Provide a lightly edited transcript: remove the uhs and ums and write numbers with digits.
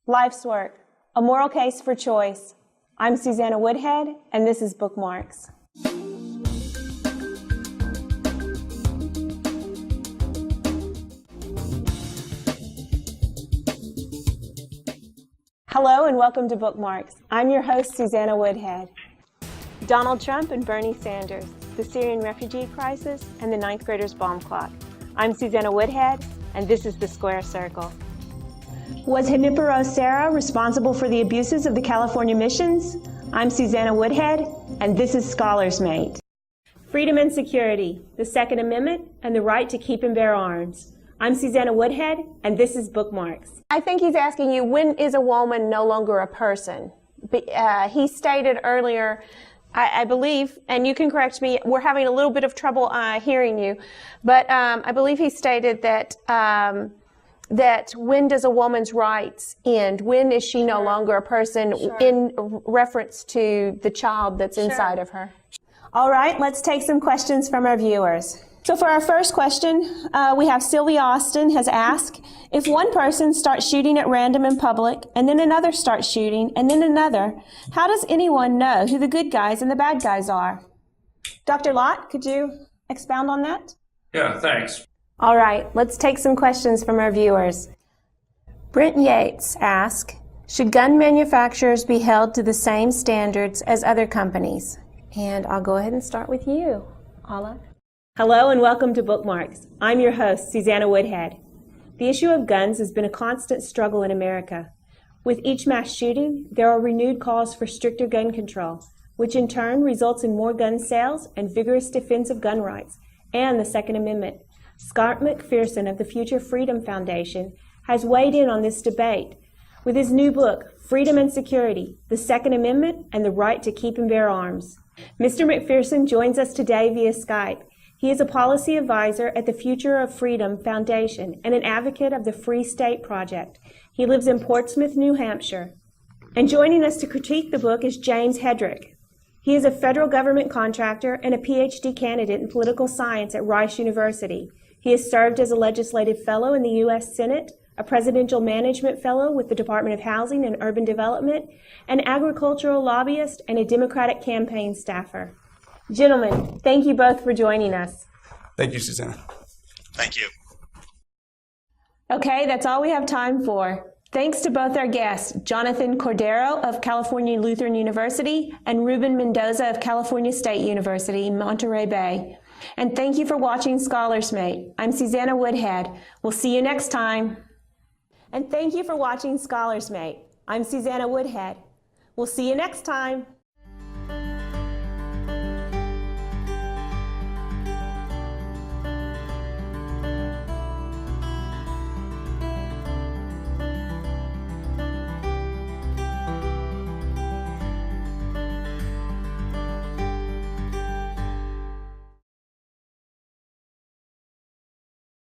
Life's Work, A Moral Case for Choice. I'm Suzanna Woodhead, and this is Bookmarks. Hello and welcome to Bookmarks. I'm your host, Suzanna Woodhead. Donald Trump and Bernie Sanders, the Syrian refugee crisis, and the ninth graders' bomb clock. I'm Suzanna Woodhead, and this is the Square Circle. Was Junipero Serra responsible for the abuses of the California missions? I'm Suzanna Woodhead, and this is Scholars Mate. Freedom and security, the Second Amendment, and the right to keep and bear arms. I'm Suzanna Woodhead, and this is Bookmarks. I think he's asking you, when is a woman no longer a person? He stated earlier, I believe, and you can correct me, we're having a little bit of trouble hearing you, but I believe he stated that that when does a woman's rights end? When is she no longer a person in reference to the child that's inside of her? All right, let's take some questions from our viewers. So for our first question, we have Sylvia Austin has asked, if one person starts shooting at random in public, and then another starts shooting, and then another, how does anyone know who the good guys and the bad guys are? Dr. Lott, could you expound on that? Yeah, thanks. All right, let's take some questions from our viewers. Brent Yates asks, should gun manufacturers be held to the same standards as other companies? And I'll go ahead and start with you, Ala. Hello and welcome to Bookmarks. I'm your host, Suzanna Woodhead. The issue of guns has been a constant struggle in America. With each mass shooting, there are renewed calls for stricter gun control, which in turn results in more gun sales and vigorous defense of gun rights and the Second Amendment. Scott McPherson of the Future Freedom Foundation has weighed in on this debate with his new book, Freedom and Security, the Second Amendment and the Right to Keep and Bear Arms. Mr. McPherson joins us today via Skype. He is a policy advisor at the Future of Freedom Foundation and an advocate of the Free State Project. He lives in Portsmouth, New Hampshire. And joining us to critique the book is James Hedrick. He is a federal government contractor and a PhD candidate in political science at Rice University. He has served as a legislative fellow in the U.S. Senate, a presidential management fellow with the Department of Housing and Urban Development, an agricultural lobbyist, and a Democratic campaign staffer. Gentlemen, thank you both for joining us. Thank you, Susanna. Thank you. Okay, that's all we have time for. Thanks to both our guests, Jonathan Cordero of California Lutheran University and Ruben Mendoza of California State University, Monterey Bay. And thank you for watching Scholars Mate. I'm Suzanna Woodhead. We'll see you next time. And thank you for watching Scholars Mate. I'm Suzanna Woodhead. We'll see you next time.